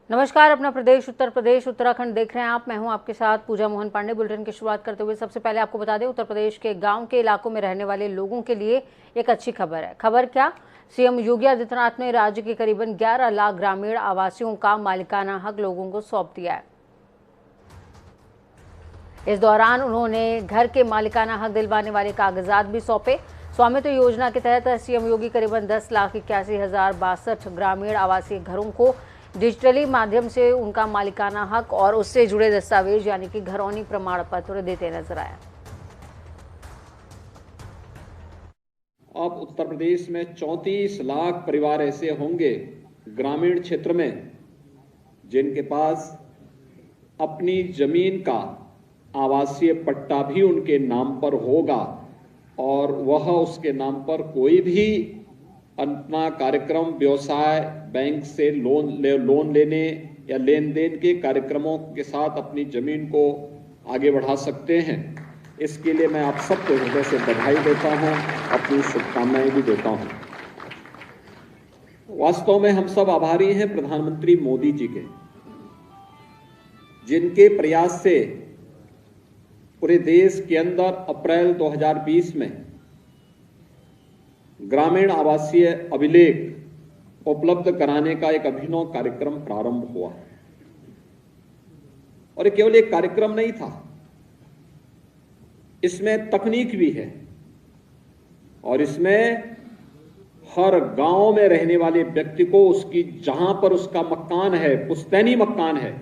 नमस्कार, अपना प्रदेश उत्तर प्रदेश उत्तराखंड देख रहे हैं आप। मैं हूं आपके साथ पूजा मोहन पांडे। बुलेटिन की शुरुआत करते हुए सबसे पहले आपको बता दें, उत्तर प्रदेश के गांव के इलाकों में रहने वाले लोगों के लिए एक अच्छी खबर है। खबर क्या? सीएम योगी आदित्यनाथ ने राज्य के करीबन 11 लाख ग्रामीण आवासियों का मालिकाना हक लोगों को सौंप दिया है। इस दौरान उन्होंने घर के मालिकाना हक दिलवाने वाले कागजात भी सौंपे। स्वामित्व योजना के तहत सीएम योगी करीबन 10,81,062 ग्रामीण आवासीय घरों को डिजिटली माध्यम से उनका मालिकाना हक और उससे जुड़े दस्तावेज यानी कि घरौनी प्रमाण पत्र देते नजर आए। अब उत्तर प्रदेश में 34 लाख परिवार ऐसे होंगे ग्रामीण क्षेत्र में जिनके पास अपनी जमीन का आवासीय पट्टा भी उनके नाम पर होगा और वह उसके नाम पर कोई भी अपना कार्यक्रम, व्यवसाय, बैंक से लोन लेने या लेन देन के कार्यक्रमों के साथ अपनी जमीन को आगे बढ़ा सकते हैं। इसके लिए मैं आप सबको हृदय से बधाई देता हूं, अपनी शुभकामनाएं भी देता हूं। वास्तव में हम सब आभारी हैं प्रधानमंत्री मोदी जी के, जिनके प्रयास से पूरे देश के अंदर अप्रैल 2020 में ग्रामीण आवासीय अभिलेख उपलब्ध कराने का एक अभिनव कार्यक्रम प्रारंभ हुआ। और ये केवल एक कार्यक्रम नहीं था, इसमें तकनीक भी है और इसमें हर गांव में रहने वाले व्यक्ति को उसकी जहां पर उसका मकान है, पुश्तैनी मकान है।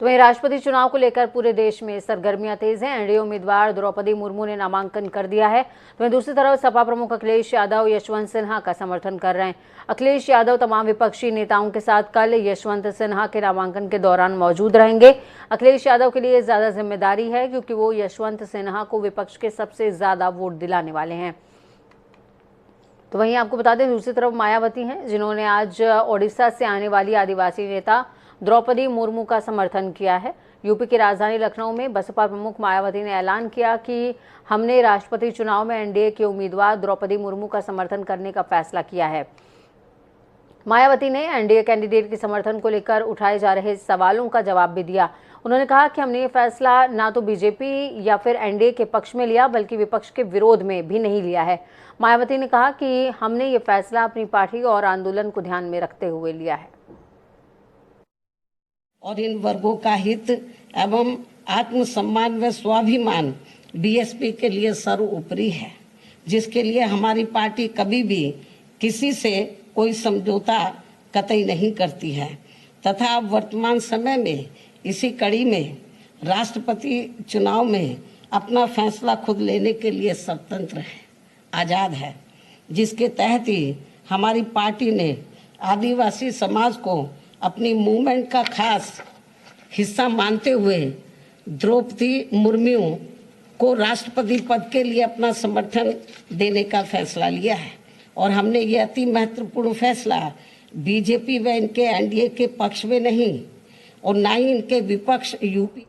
तो वहीं राष्ट्रपति चुनाव को लेकर पूरे देश में सरगर्मियां तेज हैं। एनडीए उम्मीदवार द्रौपदी मुर्मू ने नामांकन कर दिया है। तो वहीं दूसरी तरफ सपा प्रमुख अखिलेश यादव यशवंत सिन्हा का समर्थन कर रहे हैं। अखिलेश यादव तमाम विपक्षी नेताओं के साथ कल यशवंत सिन्हा के नामांकन के दौरान मौजूद रहेंगे। अखिलेश यादव के लिए ज्यादा जिम्मेदारी है क्योंकि वो यशवंत सिन्हा को विपक्ष के सबसे ज्यादा वोट दिलाने वाले हैं। तो वहीं आपको बता दें, दूसरी तरफ मायावती हैं, जिन्होंने आज ओडिशा से आने वाली आदिवासी नेता द्रौपदी मुर्मू का समर्थन किया है। यूपी की राजधानी लखनऊ में बसपा प्रमुख मायावती ने ऐलान किया कि हमने राष्ट्रपति चुनाव में एनडीए के उम्मीदवार द्रौपदी मुर्मू का समर्थन करने का फैसला किया है। मायावती ने एनडीए कैंडिडेट के समर्थन को लेकर उठाए जा रहे सवालों का जवाब भी दिया। उन्होंने कहा कि हमने ये फैसला ना तो बीजेपी या फिर एनडीए के पक्ष में लिया, बल्कि विपक्ष के विरोध में भी नहीं लिया है। मायावती ने कहा कि हमने ये फैसला अपनी पार्टी और आंदोलन को ध्यान में रखते हुए लिया है और इन वर्गों का हित एवं आत्मसम्मान व स्वाभिमान बीएसपी के लिए सर्वोपरि है, जिसके लिए हमारी पार्टी कभी भी किसी से कोई समझौता कतई नहीं करती है तथा अब वर्तमान समय में इसी कड़ी में राष्ट्रपति चुनाव में अपना फैसला खुद लेने के लिए स्वतंत्र है, आज़ाद है, जिसके तहत ही हमारी पार्टी ने आदिवासी समाज को अपनी मूवमेंट का खास हिस्सा मानते हुए द्रौपदी मुर्मू को राष्ट्रपति पद के लिए अपना समर्थन देने का फैसला लिया है। और हमने ये अति महत्वपूर्ण फैसला बीजेपी व इनके एनडीए के पक्ष में नहीं और ना ही इनके विपक्ष यूपी।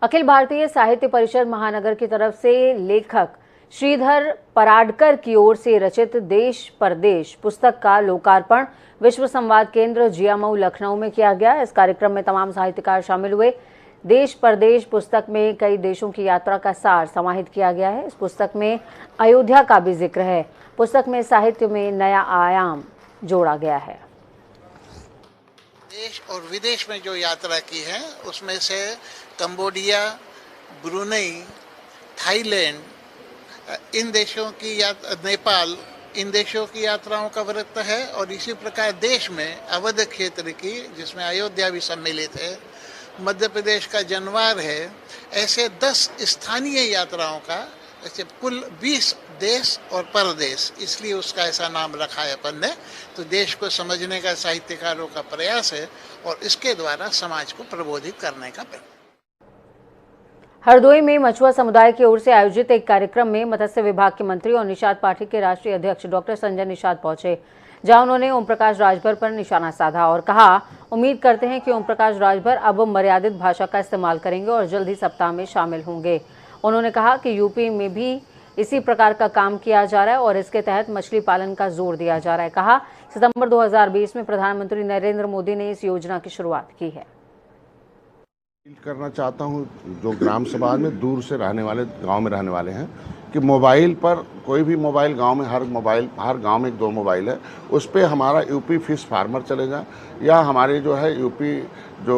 अखिल भारतीय साहित्य परिषद महानगर की तरफ से लेखक श्रीधर पराडकर की ओर से रचित देश परदेश पुस्तक का लोकार्पण विश्व संवाद केंद्र जियामऊ लखनऊ में किया गया। इस कार्यक्रम में तमाम साहित्यकार शामिल हुए। देश परदेश पुस्तक में कई देशों की यात्रा का सार समाहित किया गया है। इस पुस्तक में अयोध्या का भी जिक्र है। पुस्तक में साहित्य में नया आयाम जोड़ा गया है। देश और विदेश में जो यात्रा की है उसमें से कंबोडिया, ब्रुनेई, थाईलैंड, इन देशों की नेपाल, इन देशों की यात्राओं का वृत्त है। और इसी प्रकार देश में अवध क्षेत्र की, जिसमें अयोध्या भी सम्मिलित है, मध्य प्रदेश का जनवार है, ऐसे 10 स्थानीय यात्राओं का, ऐसे कुल 20 देश और परदेश, इसलिए उसका ऐसा नाम रखा है अपन ने। तो देश को समझने का साहित्यकारों का प्रयास है और इसके द्वारा समाज को प्रबोधित करने का प्रयास। हरदोई में मछुआ समुदाय की ओर से आयोजित एक कार्यक्रम में मत्स्य विभाग के मंत्री और निषाद पार्टी के राष्ट्रीय अध्यक्ष डॉक्टर संजय निषाद पहुंचे, जहां उन्होंने ओम प्रकाश राजभर पर निशाना साधा और कहा, उम्मीद करते हैं कि ओम प्रकाश राजभर अब मर्यादित भाषा का इस्तेमाल करेंगे और जल्द ही सप्ताह में शामिल होंगे। उन्होंने कहा कि यूपी में भी इसी प्रकार का काम किया जा रहा है और इसके तहत मछली पालन का जोर दिया जा रहा है। कहा, सितंबर 2020 में प्रधानमंत्री नरेंद्र मोदी ने इस योजना की शुरुआत की है। करना चाहता हूं जो ग्राम समाज में दूर से रहने वाले, गांव में रहने वाले हैं, कि मोबाइल पर कोई भी मोबाइल गांव में, हर गांव में 1-2 मोबाइल है, उस पर हमारा यूपी फिश फार्मर चलेगा या हमारे जो है यूपी जो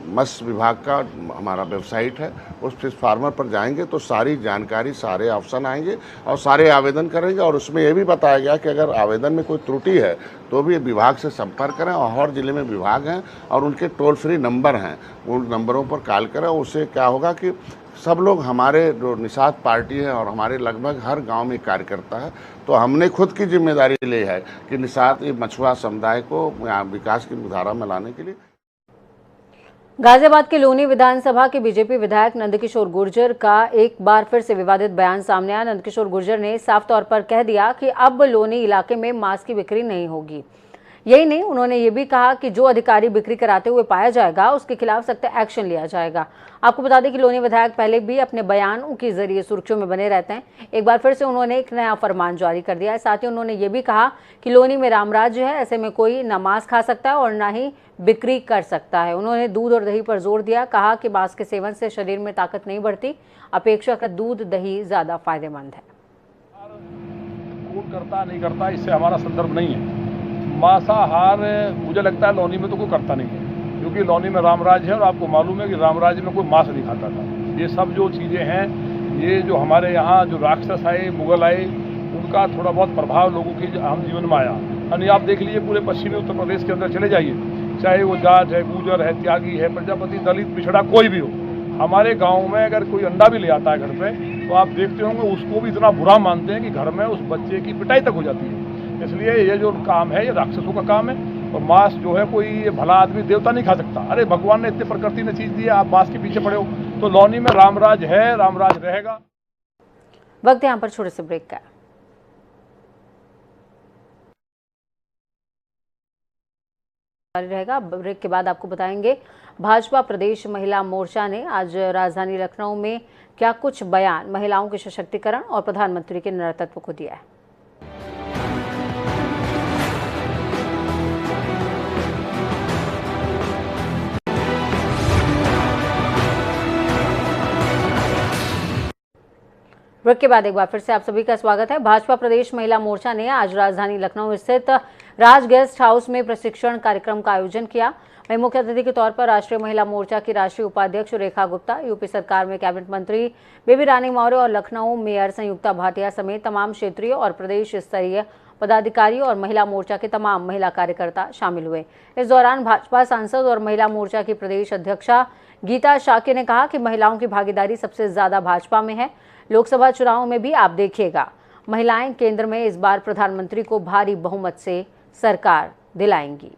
मत्स्य विभाग का हमारा वेबसाइट है उस फिश फार्मर पर जाएंगे तो सारी जानकारी, सारे ऑप्शन आएंगे और सारे आवेदन करेंगे। और उसमें यह भी बताया गया कि अगर आवेदन में कोई त्रुटि है तो भी विभाग से संपर्क करें और हर जिले में विभाग हैं और उनके टोल फ्री नंबर हैं, उन नंबरों पर कॉल करें। उससे क्या होगा कि सब लोग, हमारे जो निषाद पार्टी है और हमारे लगभग हर गांव में कार्यकर्ता है, तो हमने खुद की जिम्मेदारी ली है कि निषाद मछुआ समुदाय को विकास की धारा में लाने के लिए। गाजियाबाद के लोनी विधानसभा के बीजेपी विधायक नंदकिशोर गुर्जर का एक बार फिर से विवादित बयान सामने आया। नंदकिशोर गुर्जर ने साफ तौर पर कह दिया कि अब लोनी इलाके में मांस की बिक्री नहीं होगी। यही नहीं, उन्होंने ये भी कहा कि जो अधिकारी बिक्री कराते हुए पाया जाएगा उसके खिलाफ सख्त एक्शन लिया जाएगा। आपको बता दें कि लोनी विधायक पहले भी अपने बयानों के जरिए सुर्खियों में बने रहते हैं। एक बार फिर से उन्होंने एक नया फरमान जारी कर दिया है। साथ ही उन्होंने ये भी कहा कि लोनी में रामराज्य है, ऐसे में कोई न मांस खा सकता है और न ही बिक्री कर सकता है। उन्होंने दूध और दही पर जोर दिया, कहा कि मांस के सेवन से शरीर में ताकत नहीं बढ़ती, अपेक्षाकृत दूध दही ज्यादा फायदेमंद है। कौन करता नहीं करता इससे हमारा संदर्भ नहीं है। मांसाहार मुझे लगता है लोनी में तो कोई करता नहीं है, क्योंकि लोनी में रामराज है और आपको मालूम है कि रामराज में कोई मांस नहीं खाता था। ये सब जो चीज़ें हैं, ये जो हमारे यहाँ जो राक्षस आए, मुगल आए, उनका थोड़ा बहुत प्रभाव लोगों के आम जीवन में आया। यानी आप देख लीजिए पूरे पश्चिमी उत्तर प्रदेश के अंदर चले जाइए, चाहे वो जाट है, गुजर है, त्यागी है, प्रजापति, दलित, पिछड़ा, कोई भी हो, हमारे गाँव में अगर कोई अंडा भी ले आता है घर पर, तो आप देखते होंगे उसको भी इतना बुरा मानते हैं कि घर में उस बच्चे की पिटाई तक हो जाती है। इसलिए ये जो काम है ये राक्षसों का काम है। और मांस जो है कोई भला आदमी देवता नहीं खा सकता। अरे भगवान ने इतने प्रकृति ने चीज दी है, आप मांस के पीछे पड़े हो। तो लोनी में रामराज है, रामराज रहेगा। वक्त यहाँ पर छोटे से ब्रेक का रहेगा। ब्रेक के बाद आपको बताएंगे भाजपा प्रदेश महिला मोर्चा ने आज राजधानी लखनऊ में क्या कुछ बयान महिलाओं के सशक्तिकरण और प्रधानमंत्री के नेतृत्व को दिया है। ब्रेक के बाद एक बार फिर से आप सभी का स्वागत है। भाजपा प्रदेश महिला मोर्चा ने आज राजधानी लखनऊ स्थित राज गेस्ट हाउस में प्रशिक्षण कार्यक्रम का आयोजन किया। वहीं मुख्य अतिथि के तौर पर राष्ट्रीय महिला मोर्चा की राष्ट्रीय उपाध्यक्ष रेखा गुप्ता, यूपी सरकार में कैबिनेट मंत्री बेबी रानी मौर्य और लखनऊ मेयर संयुक्ता भाटिया समेत तमाम क्षेत्रीय और प्रदेश स्तरीय पदाधिकारी और महिला मोर्चा के तमाम महिला कार्यकर्ता शामिल हुए। इस दौरान भाजपा सांसद और महिला मोर्चा की प्रदेश अध्यक्षा गीता शाक्य ने कहा कि महिलाओं की भागीदारी सबसे ज्यादा भाजपा में है। लोकसभा चुनाव में भी आप देखिएगा, महिलाएं केंद्र में इस बार प्रधानमंत्री को भारी बहुमत से सरकार दिलाएंगी।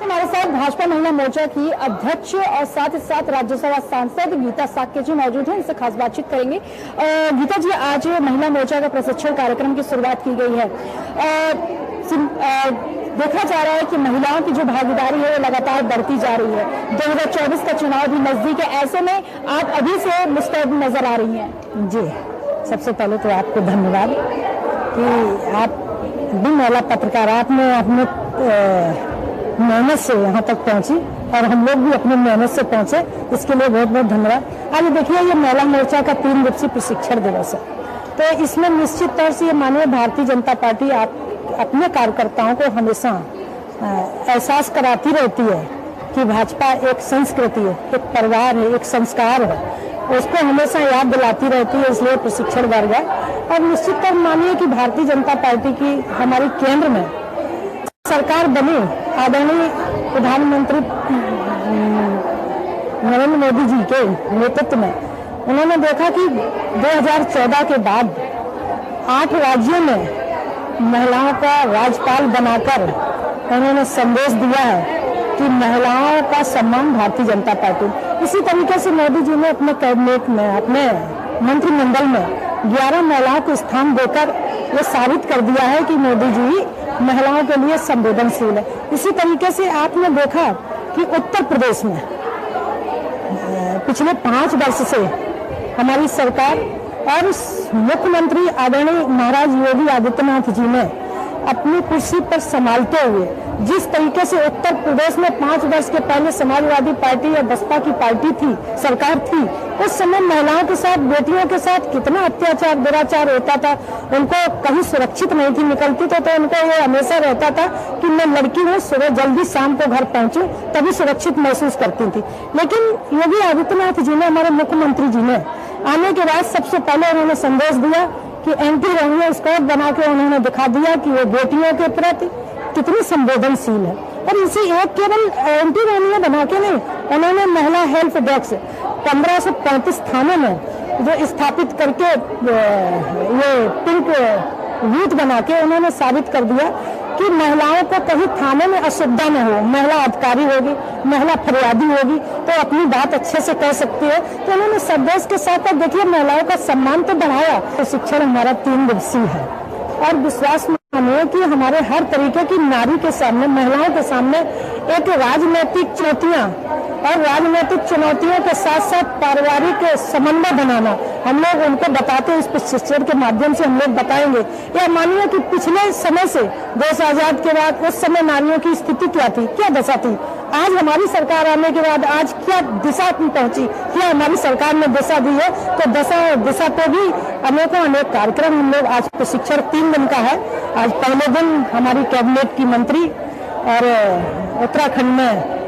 हमारे साथ भाजपा महिला मोर्चा की अध्यक्ष और साथ ही साथ राज्यसभा सांसद गीता शाक्य जी मौजूद हैं, इनसे खास बातचीत करेंगे। गीता जी, आज महिला मोर्चा का प्रशिक्षण कार्यक्रम की शुरुआत की गई है। देखा जा रहा है कि महिलाओं की जो भागीदारी है वो लगातार बढ़ती जा रही है। 2024 का चुनाव भी नजदीक है, ऐसे में आप अभी से मुस्तैद नजर आ रही हैं। जी, सबसे पहले तो आपको धन्यवाद कि आप भी महिला पत्रकार, आपने अपने मेहनत से यहाँ तक पहुंची और हम लोग भी अपनी मेहनत से पहुंचे, इसके लिए बहुत बहुत धन्यवाद। आज देखिए, ये महिला मोर्चा का 3 दिवसीय प्रशिक्षण दिवस है, तो इसमें निश्चित तौर से ये माननीय भारतीय जनता पार्टी आप अपने कार्यकर्ताओं को हमेशा एहसास कराती रहती है कि भाजपा एक संस्कृति है, एक परिवार है, एक संस्कार है, उसको हमेशा याद दिलाती रहती है। इसलिए प्रशिक्षण वर्ग है और निश्चित तौर मानिए कि भारतीय जनता पार्टी की हमारी केंद्र में सरकार बनी, आदरणीय प्रधानमंत्री नरेंद्र मोदी जी के नेतृत्व में उन्होंने देखा कि 2014 के बाद 8 राज्यों में महिलाओं का राज्यपाल बनाकर उन्होंने संदेश दिया है कि महिलाओं का सम्मान भारतीय जनता पार्टी। इसी तरीके से मोदी जी ने अपने कैबिनेट में, अपने मंत्रिमंडल में 11 महिलाओं को स्थान देकर ये साबित कर दिया है कि मोदी जी महिलाओं के लिए संवेदनशील है। इसी तरीके से आपने देखा कि उत्तर प्रदेश में पिछले 5 वर्ष से हमारी सरकार और इस मुख्यमंत्री आदरणीय महाराज योगी आदित्यनाथ जी ने अपनी कुर्सी पर संभालते हुए जिस तरीके से उत्तर प्रदेश में 5 वर्ष के पहले समाजवादी पार्टी या बसपा की पार्टी थी, सरकार थी, उस समय महिलाओं के साथ, बेटियों के साथ कितना अत्याचार, दुराचार होता था। उनको कहीं सुरक्षित नहीं थी, निकलती तो उनको ये हमेशा रहता था कि मैं लड़की हूँ, सुबह जल्दी शाम को घर पहुंचूं, तभी सुरक्षित महसूस करती थी। लेकिन योगी आदित्यनाथ जी ने, हमारे मुख्यमंत्री जी ने आने के बाद सबसे पहले उन्होंने संदेश दिया कि एंटी रेवेन्यू स्क्वाड बना के उन्होंने दिखा दिया कि वो बेटियों के प्रति कितनी संवेदनशील है। और इसी एक केवल एंटी रेवेन्यू बना के नहीं, उन्होंने महिला हेल्प डेस्क 1535 थानों में जो स्थापित करके ये पिंक बूथ बना के उन्होंने साबित कर दिया कि महिलाओं को कहीं थाने में असुविधा न हो। महिला अधिकारी होगी, महिला फरियादी होगी तो अपनी बात अच्छे से कह सकती है। तो उन्होंने संदेश के साथ देखिए महिलाओं का सम्मान तो बढ़ाया। तो शिक्षण हमारा 3 दिवसीय है और विश्वास मानिए कि हमारे हर तरीके की नारी के सामने, महिलाओं के सामने एक राजनीतिक चुनौतियां और राजनीतिक चुनौतियों के साथ साथ पारिवारिक समन्वय बनाना हम लोग उनको बताते हैं। इस प्रशिक्षण के माध्यम से हम लोग बताएंगे। या मानिए कि पिछले समय से देश आजाद के बाद उस समय नारियों की स्थिति क्या थी, क्या दशा थी, आज हमारी सरकार आने के बाद आज क्या दिशा पहुंची, क्या हमारी सरकार ने दिशा दी है। तो दिशा पे भी अनेक कार्यक्रम हम लोग, आज प्रशिक्षण 3 दिन का है। आज पहले दिन हमारी कैबिनेट की मंत्री और उत्तराखंड में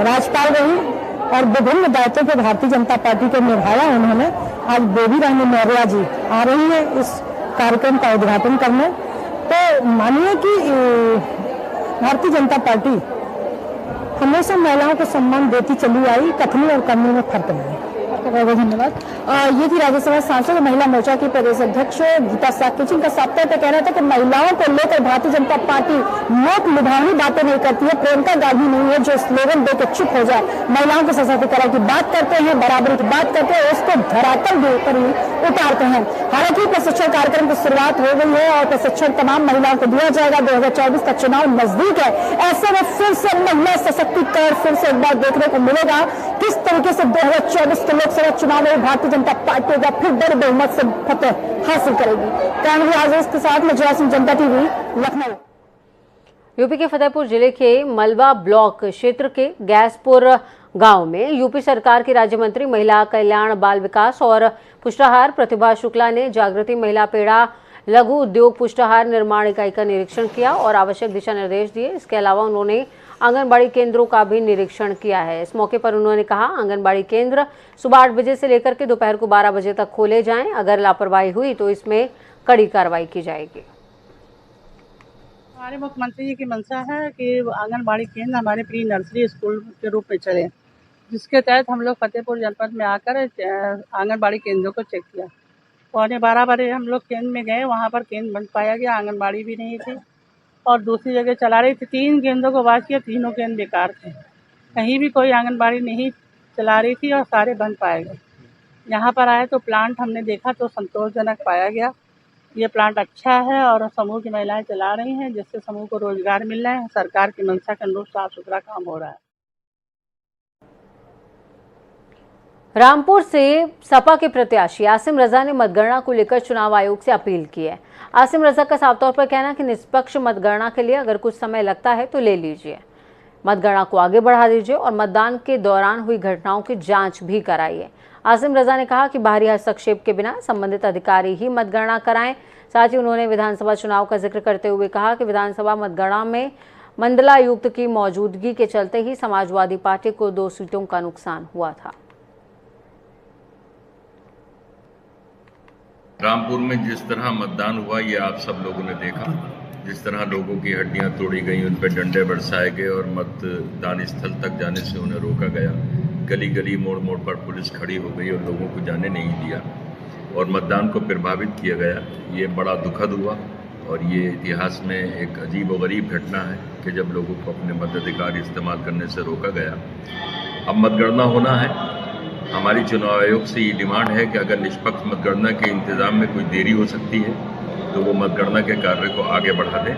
राज्यपाल रही और विभिन्न दायित्वों को भारतीय जनता पार्टी को निभाया उन्होंने। आज बेबी रानी मौर्य जी आ रही है इस कार्यक्रम का उद्घाटन करने। तो मानिए कि भारतीय जनता पार्टी हमेशा महिलाओं को सम्मान देती चली आई, कथनी और करनी में फर्क नहीं। बहुत बहुत धन्यवाद। ये थी राज्यसभा सांसद महिला मोर्चा की प्रदेश अध्यक्ष गीता साक्य जी। का साप्ताहिक का कहना था कि महिलाओं को लेकर भारतीय जनता पार्टी लोक लुभावनी बातें नहीं करती है, प्रियंका गांधी नहीं है जो स्लोगन देकर चुप हो जाए। महिलाओं के सशक्तिकरण की बात करते हैं, बराबरी की बात करते हैं, उसको धरातल पर ही उतारते हैं। हालांकि प्रशिक्षण कार्यक्रम की शुरुआत हो गई है और प्रशिक्षण तमाम महिलाओं को दिया जाएगा। 2024 का चुनाव नजदीक है, ऐसे में फिर से महिला सशक्तिकरण फिर से एक बार देखने को मिलेगा। किस तरीके से 2024 के लोकसभा चुनाव में भारतीय जनता पार्टी का फिर बड़े बहुमत से फतह हासिल करेगी। कांग्रेस आजाद के साथ में जय सिंह, जनता टीवी, लखनऊ। यूपी के फतेहपुर जिले के मलबा ब्लॉक क्षेत्र के गैसपुर गांव में यूपी सरकार की राज्य मंत्री महिला कल्याण, बाल विकास और पुष्टाहार प्रतिभा शुक्ला ने जागृति महिला पेड़ा लघु उद्योग पुष्टाहार निर्माण इकाई का निरीक्षण किया और आवश्यक दिशा निर्देश दिए। इसके अलावा उन्होंने आंगनबाड़ी केंद्रों का भी निरीक्षण किया है। इस मौके पर उन्होंने कहा, आंगनबाड़ी केंद्र सुबह 8 बजे से लेकर के दोपहर को 12 बजे तक खोले जाएं। अगर लापरवाही हुई तो इसमें कड़ी कार्रवाई की जाएगी। हमारे मुख्यमंत्री जी की मंशा है कि आंगनबाड़ी केंद्र हमारे प्री नर्सरी स्कूल के रूप में चले, जिसके तहत हम लोग फतेहपुर जनपद में आकर आंगनबाड़ी केंद्रों को चेक किया। 12:15 बजे हम लोग केंद्र में गए, वहाँ पर केंद्र बंद पाया गया, आंगनबाड़ी भी नहीं थी और दूसरी जगह चला रही थी। 3 केंद्रों को बात किया, तीनों केंद्र बेकार थे, कहीं भी कोई आंगनबाड़ी नहीं चला रही थी और सारे बंद पाए गए। यहाँ पर आए तो प्लांट हमने देखा तो संतोषजनक पाया गया। ये प्लांट अच्छा है और समूह की महिलाएं चला रही हैं, जिससे समूह को रोजगार मिल रहा है। सरकार की मंशा के अनुरूप साफ सुथरा काम हो रहा है। रामपुर से सपा के प्रत्याशी आसिम रजा ने मतगणना को लेकर चुनाव आयोग से अपील की है। आसिम रजा का साफ तौर पर कहना है कि निष्पक्ष मतगणना के लिए अगर कुछ समय लगता है तो ले लीजिए, मतगणना को आगे बढ़ा दीजिए और मतदान के दौरान हुई घटनाओं की जांच भी कराइए। आसिम रजा ने कहा कि बाहरी हस्तक्षेप के बिना संबंधित अधिकारी ही मतगणना कराएं। साथ ही उन्होंने विधानसभा चुनाव का जिक्र करते हुए कहा कि विधानसभा मतगणना में मंडलायुक्त की मौजूदगी के चलते ही समाजवादी पार्टी को 2 सीटों का नुकसान हुआ था। रामपुर में जिस तरह मतदान हुआ ये आप सब लोगों ने देखा, जिस तरह लोगों की हड्डियां तोड़ी गई, उन पर डंडे बरसाए गए और मतदान स्थल तक जाने से उन्हें रोका गया। गली गली मोड़ मोड़ पर पुलिस खड़ी हो गई और लोगों को जाने नहीं दिया और मतदान को प्रभावित किया गया। ये बड़ा दुखद हुआ और ये इतिहास में एक अजीब व गरीब घटना है कि जब लोगों को अपने मताधिकार इस्तेमाल करने से रोका गया। अब मतगणना होना है। हमारी चुनाव आयोग से ये डिमांड है कि अगर निष्पक्ष मतगणना के इंतजाम में कोई देरी हो सकती है तो वो मतगणना के कार्य को आगे बढ़ा दें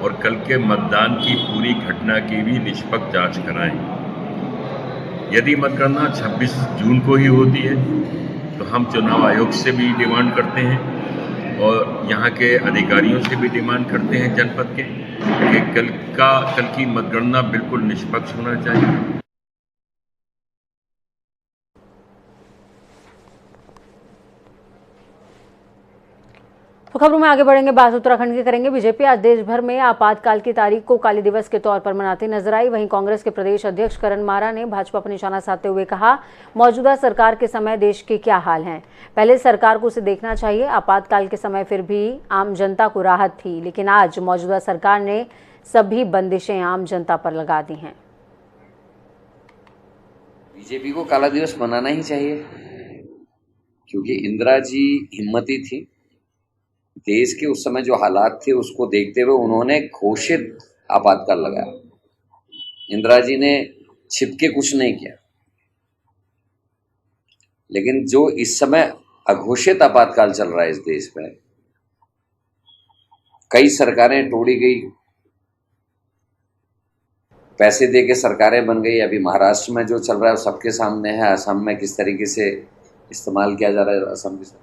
और कल के मतदान की पूरी घटना की भी निष्पक्ष जांच कराएं। यदि मतगणना 26 जून को ही होती है तो हम चुनाव आयोग से भी डिमांड करते हैं और यहाँ के अधिकारियों से भी डिमांड करते हैं जनपद के कि कल की मतगणना बिल्कुल निष्पक्ष होना चाहिए। तो खबरों में आगे बढ़ेंगे, बात उत्तराखंड की करेंगे। बीजेपी आज देश भर में आपातकाल की तारीख को काली दिवस के तौर पर मनाती नजर आई। वहीं कांग्रेस के प्रदेश अध्यक्ष करण मारा ने भाजपा पर निशाना साधते हुए कहा, मौजूदा सरकार के समय देश के क्या हाल हैं, पहले सरकार को उसे देखना चाहिए। आपातकाल के समय फिर भी आम जनता को राहत थी, लेकिन आज मौजूदा सरकार ने सभी बंदिशें आम जनता पर लगा दी हैं। बीजेपी को काला दिवस मनाना ही चाहिए, क्योंकि इंदिरा जी हिम्मती थी। देश के उस समय जो हालात थे उसको देखते हुए उन्होंने घोषित आपातकाल लगाया। इंदिरा जी ने छिपके कुछ नहीं किया, लेकिन जो इस समय अघोषित आपातकाल चल रहा है इस देश में, कई सरकारें तोड़ी गई, पैसे दे के सरकारें बन गई। अभी महाराष्ट्र में जो चल रहा है वो सबके सामने है। असम में किस तरीके से इस्तेमाल किया जा रहा है असम की।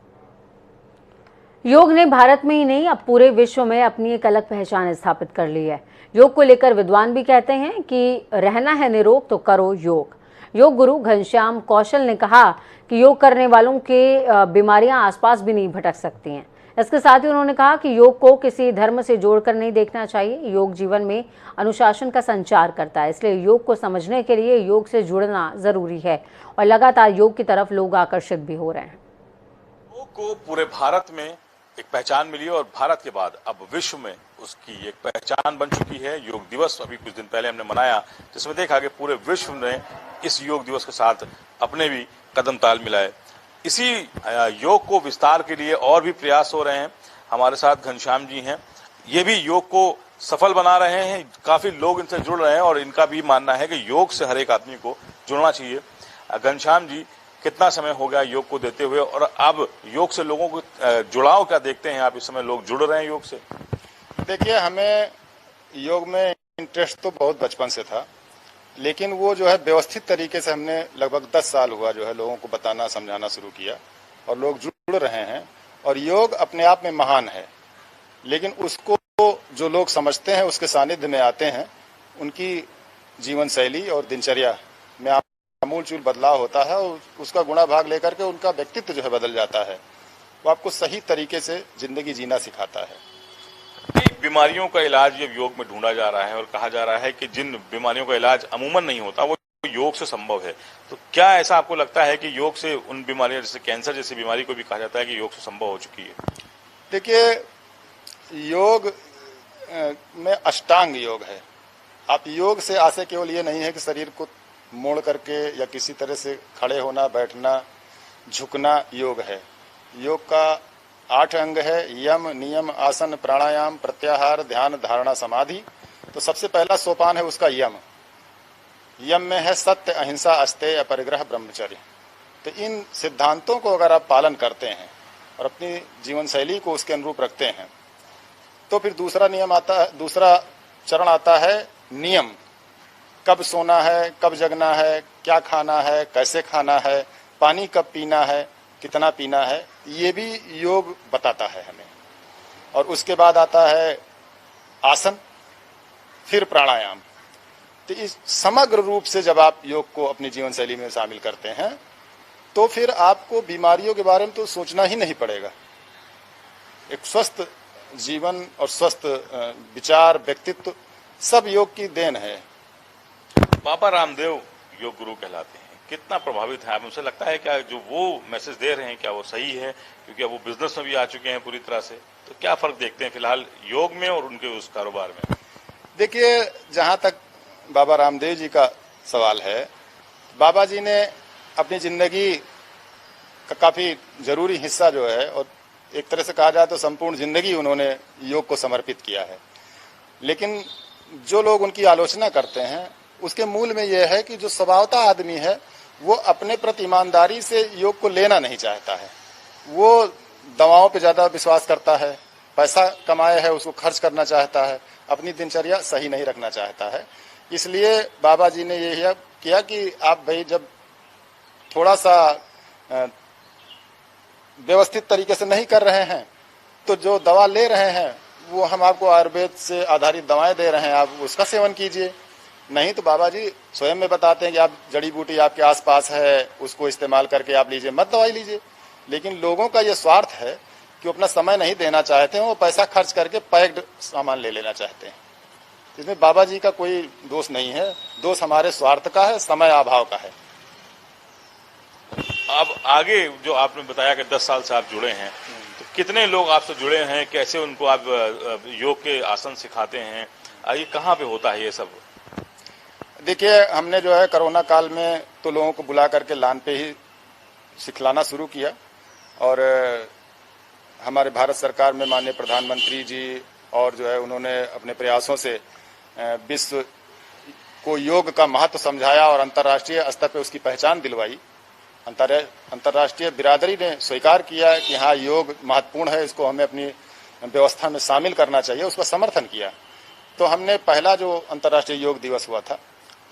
योग ने भारत में ही नहीं अब पूरे विश्व में अपनी एक अलग पहचान स्थापित कर ली है। योग को लेकर विद्वान भी कहते हैं कि रहना है निरोग तो करो योग। योग गुरु घनश्याम कौशल ने कहा कि योग करने वालों के बीमारियां आसपास भी नहीं भटक सकती हैं। इसके साथ ही उन्होंने कहा कि योग को किसी धर्म से जोड़कर नहीं देखना चाहिए। योग जीवन में अनुशासन का संचार करता है, इसलिए योग को समझने के लिए योग से जुड़ना जरूरी है और लगातार योग की तरफ लोग आकर्षित भी हो रहे हैं। योग को पूरे भारत में एक पहचान मिली और भारत के बाद अब विश्व में उसकी एक पहचान बन चुकी है। योग दिवस अभी कुछ दिन पहले हमने मनाया, जिसमें देखा कि पूरे विश्व ने इस योग दिवस के साथ अपने भी कदम ताल मिलाए। इसी योग को विस्तार के लिए और भी प्रयास हो रहे हैं। हमारे साथ घनश्याम जी हैं, ये भी योग को सफल बना रहे हैं। काफी लोग इनसे जुड़ रहे हैं और इनका भी मानना है कि योग से हर एक आदमी को जुड़ना चाहिए। घनश्याम जी, कितना समय हो गया योग को देते हुए और अब योग से लोगों को जुड़ाव क्या देखते हैं आप? इस समय लोग जुड़ रहे हैं योग से? देखिए, हमें योग में इंटरेस्ट तो बहुत बचपन से था, लेकिन वो जो है व्यवस्थित तरीके से हमने लगभग 10 साल हुआ जो है लोगों को बताना समझाना शुरू किया और लोग जुड़ रहे हैं। और योग अपने आप में महान है, लेकिन उसको जो लोग समझते हैं, उसके सानिध्य में आते हैं, उनकी जीवन शैली और दिनचर्या में आमूलचूल बदलाव होता है और उसका गुणा भाग लेकर के उनका व्यक्तित्व जो है बदल जाता है। वो आपको सही तरीके से जिंदगी जीना सिखाता है। बीमारियों का इलाज जब योग में ढूंढा जा रहा है और कहा जा रहा है कि जिन बीमारियों का इलाज अमूमन नहीं होता वो योग से संभव है, तो क्या ऐसा आपको लगता है कि योग से उन बीमारियों जैसे कैंसर जैसी बीमारी को भी कहा जाता है कि योग से संभव हो चुकी है? देखिए, योग में अष्टांग योग है। आप योग से आशय केवल ये नहीं है कि शरीर को मोड़ करके या किसी तरह से खड़े होना, बैठना, झुकना योग है। योग का 8 अंग है: यम, नियम, आसन, प्राणायाम, प्रत्याहार, ध्यान, धारणा, समाधि। तो सबसे पहला सोपान है उसका यम। यम में है सत्य, अहिंसा, अस्तेय, अपरिग्रह, ब्रह्मचर्य। तो इन सिद्धांतों को अगर आप पालन करते हैं और अपनी जीवन शैली को उसके अनुरूप रखते हैं, तो फिर दूसरा चरण आता है नियम। कब सोना है, कब जगना है, क्या खाना है, कैसे खाना है, पानी कब पीना है, कितना पीना है, ये भी योग बताता है हमें। और उसके बाद आता है आसन, फिर प्राणायाम। तो इस समग्र रूप से जब आप योग को अपनी जीवन शैली में शामिल करते हैं, तो फिर आपको बीमारियों के बारे में तो सोचना ही नहीं पड़ेगा। एक स्वस्थ जीवन और स्वस्थ विचार, व्यक्तित्व सब योग की देन है। बाबा रामदेव योग गुरु कहलाते हैं, कितना प्रभावित है आप? मुझे लगता है क्या जो वो मैसेज दे रहे हैं क्या वो सही है? क्योंकि अब वो बिजनेस में भी आ चुके हैं पूरी तरह से, तो क्या फर्क देखते हैं फिलहाल योग में और उनके उस कारोबार में? देखिए, जहां तक बाबा रामदेव जी का सवाल है, बाबा जी ने अपनी जिंदगी का काफी जरूरी हिस्सा जो है, और एक तरह से कहा जाए तो संपूर्ण जिंदगी उन्होंने योग को समर्पित किया है। लेकिन जो लोग उनकी आलोचना करते हैं, उसके मूल में यह है कि जो स्वभावतः आदमी है वो अपने प्रति ईमानदारी से योग को लेना नहीं चाहता है। वो दवाओं पे ज्यादा विश्वास करता है, पैसा कमाया है उसको खर्च करना चाहता है, अपनी दिनचर्या सही नहीं रखना चाहता है। इसलिए बाबा जी ने ये किया कि आप भाई जब थोड़ा सा व्यवस्थित तरीके से नहीं कर रहे हैं तो जो दवा ले रहे हैं वो हम आपको आयुर्वेद से आधारित दवाएं दे रहे हैं, आप उसका सेवन कीजिए। नहीं तो बाबा जी स्वयं में बताते हैं कि आप जड़ी बूटी आपके आसपास है, उसको इस्तेमाल करके आप लीजिए, मत दवाई लीजिए। लेकिन लोगों का ये स्वार्थ है कि अपना समय नहीं देना चाहते हैं, वो पैसा खर्च करके पैक्ड सामान ले लेना चाहते हैं। इसमें बाबा जी का कोई दोष नहीं है, दोष हमारे स्वार्थ का है, समय अभाव का है। अब आगे जो आपने बताया कि 10 साल से आप जुड़े हैं, तो कितने लोग आपसे जुड़े हैं, कैसे उनको आप योग के आसन सिखाते हैं, ये कहाँ पे होता है ये सब? देखिए, हमने जो है कोरोना काल में तो लोगों को बुला करके लान पे ही सिखलाना शुरू किया और हमारे भारत सरकार में माननीय प्रधानमंत्री जी और जो है उन्होंने अपने प्रयासों से विश्व को योग का महत्व समझाया और अंतर्राष्ट्रीय स्तर पे उसकी पहचान दिलवाई। अंतर्राष्ट्रीय बिरादरी ने स्वीकार किया कि हाँ योग महत्वपूर्ण है, इसको हमें अपनी व्यवस्था में शामिल करना चाहिए, उसका समर्थन किया। तो हमने पहला जो अंतर्राष्ट्रीय योग दिवस हुआ था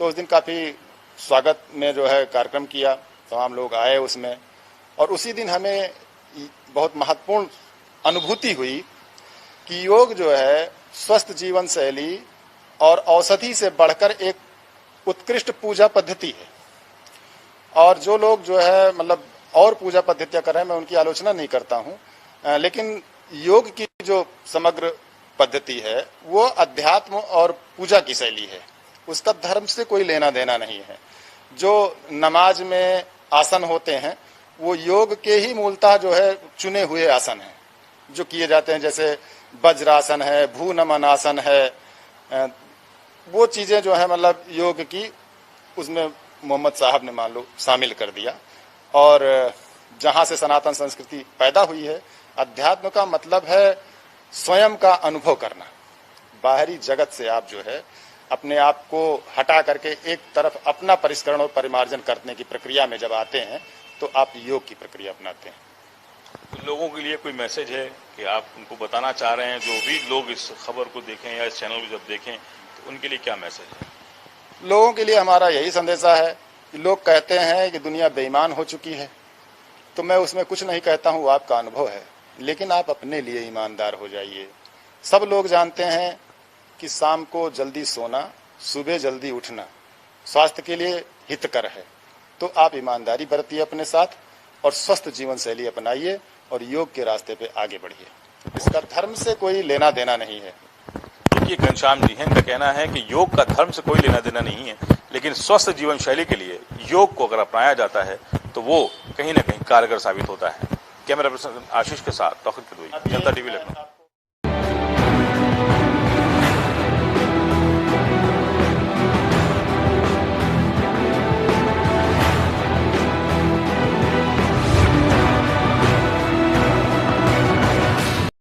तो उस दिन काफ़ी स्वागत में जो है कार्यक्रम किया, तमाम लोग आए उसमें, और उसी दिन हमें बहुत महत्वपूर्ण अनुभूति हुई कि योग जो है स्वस्थ जीवन शैली और औषधि से बढ़कर एक उत्कृष्ट पूजा पद्धति है। और जो लोग जो है मतलब और पूजा पद्धतियां कर रहे हैं, मैं उनकी आलोचना नहीं करता हूं, लेकिन योग की जो समग्र पद्धति है वो अध्यात्म और पूजा की शैली है, उसका धर्म से कोई लेना देना नहीं है। जो नमाज में आसन होते हैं वो योग के ही मूलतः जो है चुने हुए आसन हैं जो किए जाते हैं, जैसे वज्रासन है, भू नमन आसन है, वो चीजें जो है मतलब योग की उसमें मोहम्मद साहब ने मान लो शामिल कर दिया। और जहां से सनातन संस्कृति पैदा हुई है, अध्यात्म का मतलब है स्वयं का अनुभव करना। बाहरी जगत से आप जो है अपने आप को हटा करके एक तरफ अपना परिष्करण और परिमार्जन करने की प्रक्रिया में जब आते हैं तो आप योग की प्रक्रिया अपनाते हैं। तो लोगों के लिए कोई मैसेज है कि आप उनको बताना चाह रहे हैं, जो भी लोग इस खबर को देखें या इस चैनल को जब देखें तो उनके लिए क्या मैसेज है? लोगों के लिए हमारा यही संदेशा है कि लोग कहते हैं कि दुनिया बेईमान हो चुकी है, तो मैं उसमें कुछ नहीं कहता हूँ, वो आपका अनुभव है, लेकिन आप अपने लिए ईमानदार हो जाइए। सब लोग जानते हैं कि शाम को जल्दी सोना, सुबह जल्दी उठना स्वास्थ्य के लिए हितकर है, तो आप ईमानदारी बरतिए अपने साथ और स्वस्थ जीवन शैली अपनाइए और योग के रास्ते पे आगे बढ़िए। इसका धर्म से कोई लेना देना नहीं है। देखिए, घनश्याम जी हैं, इनका कहना है कि योग का धर्म से कोई लेना देना नहीं है, लेकिन स्वस्थ जीवन शैली के लिए योग को अगर अपनाया जाता है तो वो कहीं ना कहीं कारगर साबित होता है। कैमरा पर्सन आशीष के साथ तौकीर कदवी, जनता टीवी लखनऊ।